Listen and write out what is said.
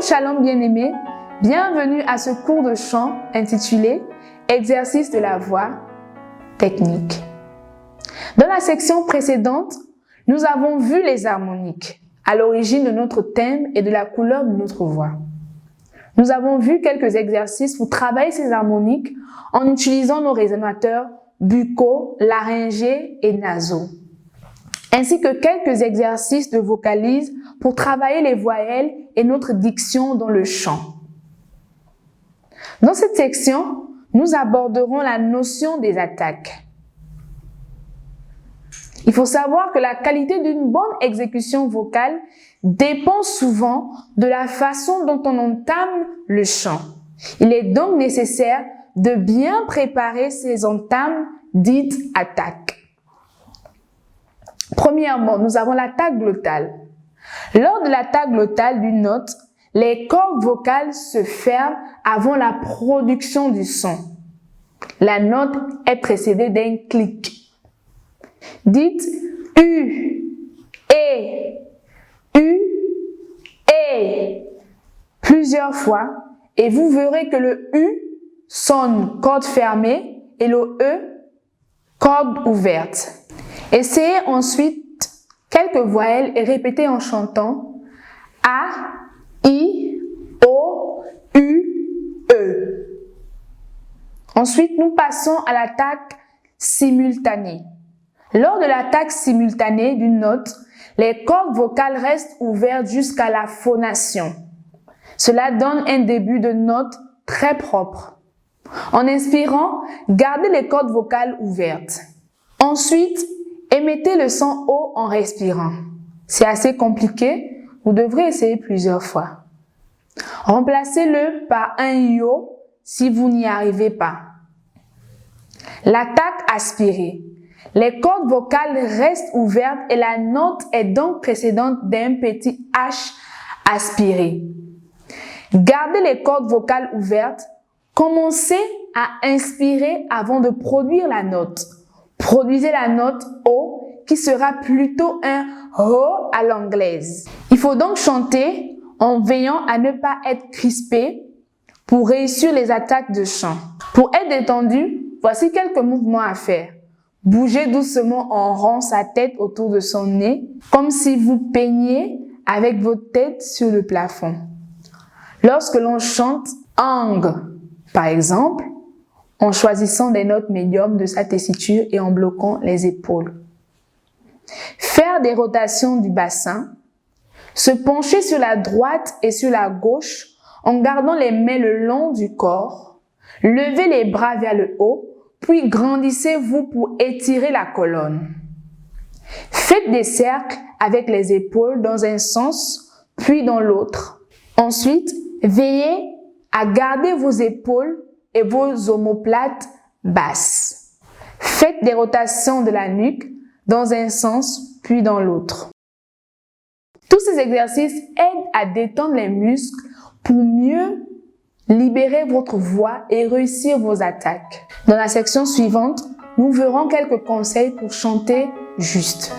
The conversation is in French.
Shalom bien-aimés, bienvenue à ce cours de chant intitulé « Exercice de la voix technique ». Dans la section précédente, nous avons vu les harmoniques, à l'origine de notre thème et de la couleur de notre voix. Nous avons vu quelques exercices pour travailler ces harmoniques en utilisant nos résonateurs buccaux, laryngés et nasaux, ainsi que quelques exercices de vocalise pour travailler les voyelles et notre diction dans le chant. Dans cette section, nous aborderons la notion des attaques. Il faut savoir que la qualité d'une bonne exécution vocale dépend souvent de la façon dont on entame le chant. Il est donc nécessaire de bien préparer ces entames dites attaques. Premièrement, nous avons l'attaque glottale. Lors de l'attaque glottale d'une note, les cordes vocales se ferment avant la production du son. La note est précédée d'un clic. Dites U, E plusieurs fois et vous verrez que le U sonne corde fermée et le E corde ouverte. Essayez ensuite quelques voyelles et répétez en chantant A, I, O, U, E. Ensuite, nous passons à l'attaque simultanée. Lors de l'attaque simultanée d'une note, les cordes vocales restent ouvertes jusqu'à la phonation. Cela donne un début de note très propre. En inspirant, gardez les cordes vocales ouvertes. Ensuite, émettez le son haut en respirant. C'est assez compliqué, vous devrez essayer plusieurs fois. Remplacez-le par un yo si vous n'y arrivez pas. L'attaque aspirée. Les cordes vocales restent ouvertes et la note est donc précédente d'un petit H aspiré. Gardez les cordes vocales ouvertes. Commencez à inspirer avant de produire la note. Produisez la note O qui sera plutôt un O à l'anglaise. Il faut donc chanter en veillant à ne pas être crispé pour réussir les attaques de chant. Pour être détendu, voici quelques mouvements à faire. Bougez doucement en rond sa tête autour de son nez, comme si vous peigniez avec votre tête sur le plafond. Lorsque l'on chante ang, par exemple, en choisissant des notes médiums de sa tessiture et en bloquant les épaules. Faire des rotations du bassin, se pencher sur la droite et sur la gauche en gardant les mains le long du corps, levez les bras vers le haut, puis grandissez-vous pour étirer la colonne. Faites des cercles avec les épaules dans un sens, puis dans l'autre. Ensuite, veillez à garder vos épaules et vos omoplates basses. Faites des rotations de la nuque dans un sens, puis dans l'autre. Tous ces exercices aident à détendre les muscles pour mieux libérer votre voix et réussir vos attaques. Dans la section suivante, nous verrons quelques conseils pour chanter juste.